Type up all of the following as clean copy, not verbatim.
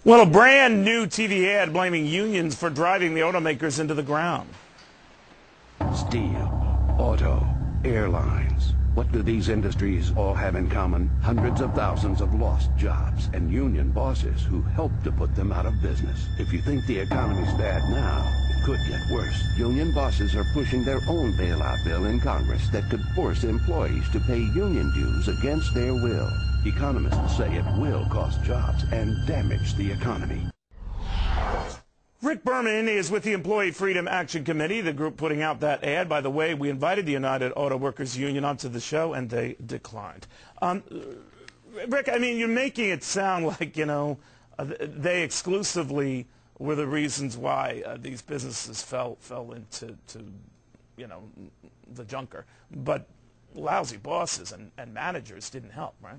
Well, a brand new TV ad blaming unions for driving the automakers into the ground. Steel, auto, airlines. What do these industries all have in common? Hundreds of thousands of lost jobs and union bosses who helped to put them out of business. If you think the economy's bad now, it could get worse. Union bosses are pushing their own bailout bill in Congress that could force employees to pay union dues against their will. Economists say it will cost jobs and damage the economy. Rick Berman is with the Employee Freedom Action Committee, the group putting out that ad. By the way, we invited the United Auto Workers Union onto the show, and they declined. Rick, I mean, you're making it sound like, you know, they exclusively were the reasons why these businesses fell into you know, the junker. But lousy bosses and managers didn't help, right?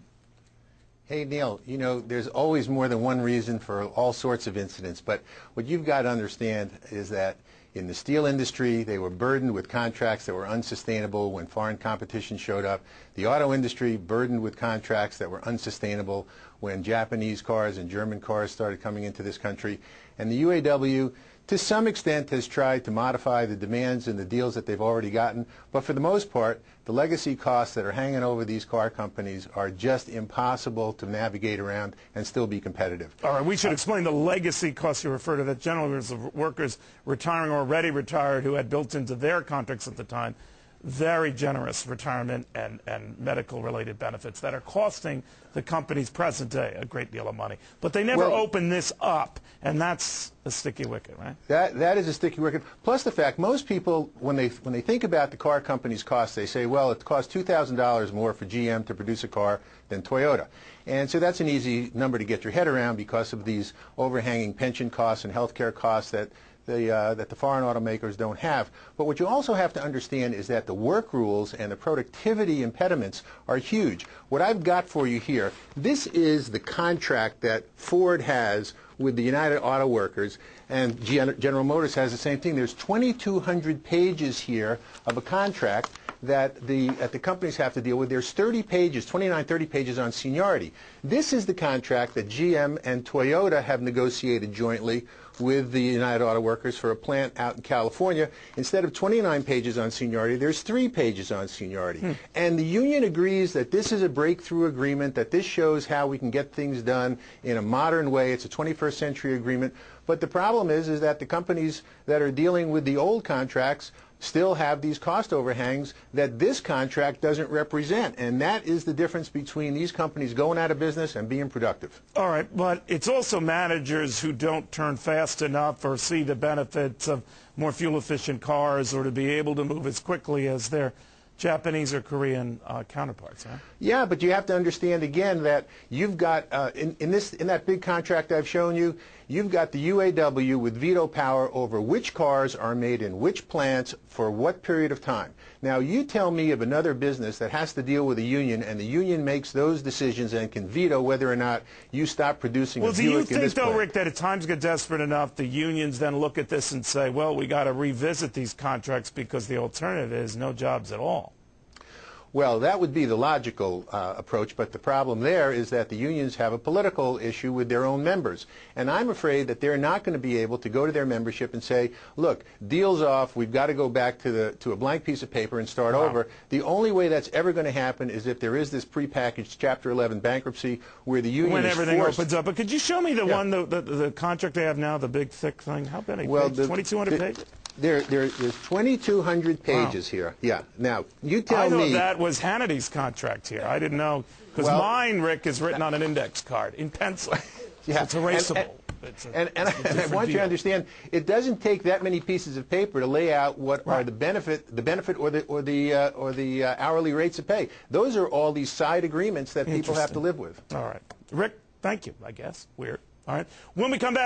Hey, Neil, you know, there's always more than one reason for all sorts of incidents, but what you've got to understand is that in the steel industry, they were burdened with contracts that were unsustainable when foreign competition showed up. The auto industry burdened with contracts that were unsustainable when Japanese cars and German cars started coming into this country. And the UAW, to some extent, has tried to modify the demands and the deals that they've already gotten, but for the most part, the legacy costs that are hanging over these car companies are just impossible to navigate around and still be competitive. All right, we should explain the legacy costs you refer to, that generally was of workers retiring or already retired who had built into their contracts at the time very generous retirement and medical-related benefits that are costing the companies present day a great deal of money. But they never open this up, and that's a sticky wicket, right? That is a sticky wicket. Plus the fact, most people, when they think about the car company's costs, they say, well, it costs $2,000 more for GM to produce a car than Toyota. And so that's an easy number to get your head around because of these overhanging pension costs and health care costs that the foreign automakers don't have. But what you also have to understand is that the work rules and the productivity impediments are huge. What I've got for you here, this is the contract that Ford has with the United Auto Workers, and General Motors has the same thing. There's 2,200 pages here of a contract that the companies have to deal with. There's 30 pages, 29, 30 pages on seniority. This is the contract that GM and Toyota have negotiated jointly with the United Auto Workers for a plant out in California. Instead of 29 pages on seniority, there's 3 pages on seniority. And the union agrees that this is a breakthrough agreement, that this shows how we can get things done in a modern way. It's a 21st century agreement. But the problem is that the companies that are dealing with the old contracts still have these cost overhangs that this contract doesn't represent. And that is the difference between these companies going out of business and being productive. All right, but it's also managers who don't turn fast enough or see the benefits of more fuel-efficient cars or to be able to move as quickly as their Japanese or Korean counterparts, huh? Yeah, but you have to understand again that you've got in that big contract I've shown you, you've got the UAW with veto power over which cars are made in which plants for what period of time. Now you tell me of another business that has to deal with a union and the union makes those decisions and can veto whether or not you stop producing a Buick in this plant. Well, do you think, though, Rick, that at times get desperate enough, the unions then look at this and say, well, we got to revisit these contracts because the alternative is no jobs at all? Well, that would be the logical approach, but the problem there is that the unions have a political issue with their own members. And I'm afraid that they're not going to be able to go to their membership and say, look, deal's off, we've got to go back to a blank piece of paper and start over. The only way that's ever going to happen is if there is this prepackaged Chapter 11 bankruptcy where the union when is everything forced. opens up. But could you show me the one, the contract they have now, the big, thick thing? How many pages? 2,200 pages? There's 2,200 pages here. Yeah. Now, you tell me. I thought that was Hannity's contract here. I didn't know. Because mine, Rick, is written on an index card in pencil. Yeah. It's erasable. And I want you to understand, it doesn't take that many pieces of paper to lay out what are the benefit or the hourly rates of pay. Those are all these side agreements that people have to live with. All right. Rick, thank you, I guess. Weird. All right. When we come back.